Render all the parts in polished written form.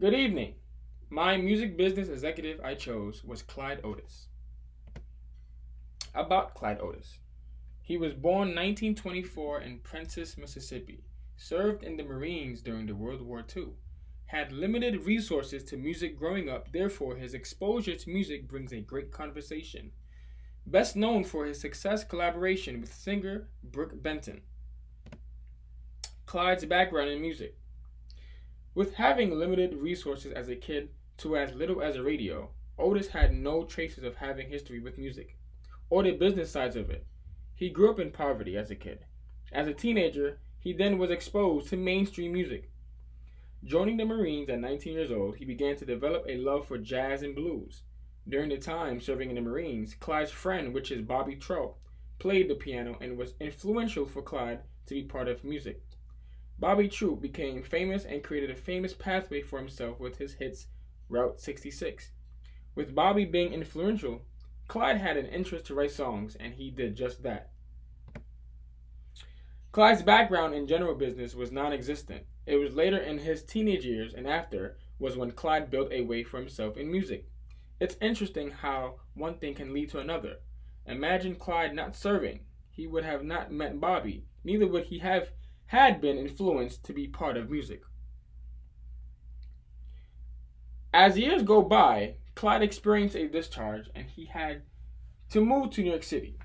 Good evening. My music business executive I chose was Clyde Ottis. About Clyde Ottis. He was born 1924 in Prentiss, Mississippi, served in the Marines during the World War II, had limited resources to music growing up, therefore, his exposure to music brings a great conversation. Best known for his success collaboration with singer Brooke Benton. Clyde's background in music. With having limited resources as a kid to as little as a radio, Otis had no traces of having history with music, or the business sides of it. He grew up in poverty as a kid. As a teenager, he then was exposed to mainstream music. Joining the Marines at 19 years old, he began to develop a love for jazz and blues. During the time serving in the Marines, Clyde's friend, which is Bobby Trout, played the piano and was influential for Clyde to be part of music. Bobby Trout became famous and created a famous pathway for himself with his hits Route 66. With Bobby being influential, Clyde had an interest to write songs, and he did just that. Clyde's background in general business was non-existent. It was later in his teenage years and after was when Clyde built a way for himself in music. It's interesting how one thing can lead to another. Imagine Clyde not serving. He would have not met Bobby. Neither would he have had been influenced to be part of music. As years go by, Clyde experienced a discharge and he had to move to New York City,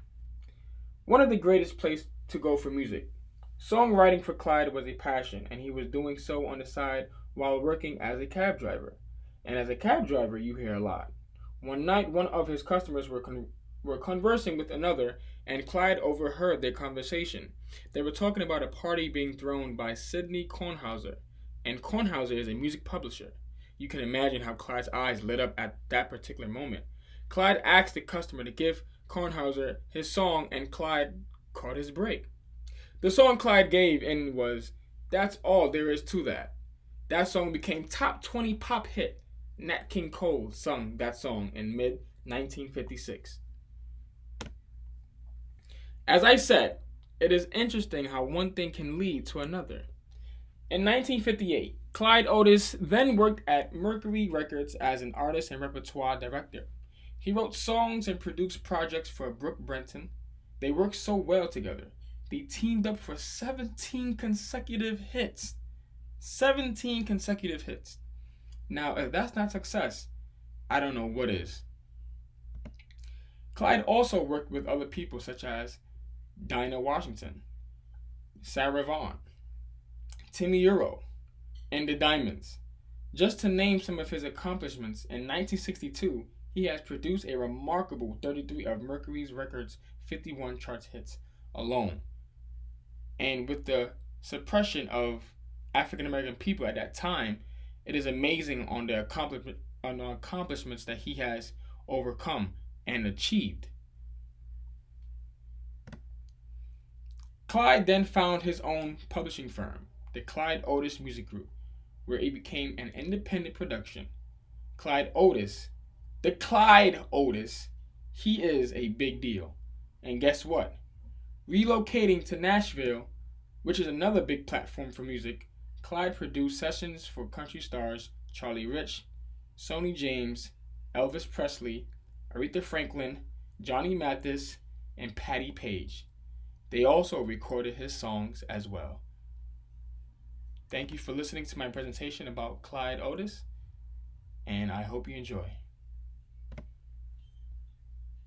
one of the greatest places to go for music. Songwriting for Clyde was a passion, and he was doing so on the side while working as a cab driver. And as a cab driver, you hear a lot. One night, one of his customers were conversing with another, and Clyde overheard their conversation. They were talking about a party being thrown by Sidney Kornhauser, and Kornhauser is a music publisher. You can imagine how Clyde's eyes lit up at that particular moment. Clyde asked the customer to give Kornhauser his song, and Clyde caught his break. The song Clyde gave in was That's All There Is to That. That song became top 20 pop hit. Nat King Cole sung that song in mid-1956. As I said, it is interesting how one thing can lead to another. In 1958, Clyde Ottis then worked at Mercury Records as an artist and repertoire director. He wrote songs and produced projects for Brooke Benton. They worked so well together. They teamed up for 17 consecutive hits. 17 consecutive hits. Now, if that's not success, I don't know what is. Clyde also worked with other people such as Dinah Washington, Sarah Vaughan, Timmy Euro, and the Diamonds. Just to name some of his accomplishments, in 1962, he has produced a remarkable 33 of Mercury Records' 51 charts hits alone. And with the suppression of African American people at that time, it is amazing on the accomplishments that he has overcome and achieved. Clyde then found his own publishing firm, the Clyde Ottis Music Group, where it became an independent production. Clyde Ottis, he is a big deal. And guess what? Relocating to Nashville, which is another big platform for music, Clyde produced sessions for country stars Charlie Rich, Sonny James, Elvis Presley, Aretha Franklin, Johnny Mathis, and Patti Page. They also recorded his songs as well. Thank you for listening to my presentation about Clyde Ottis, and I hope you enjoy.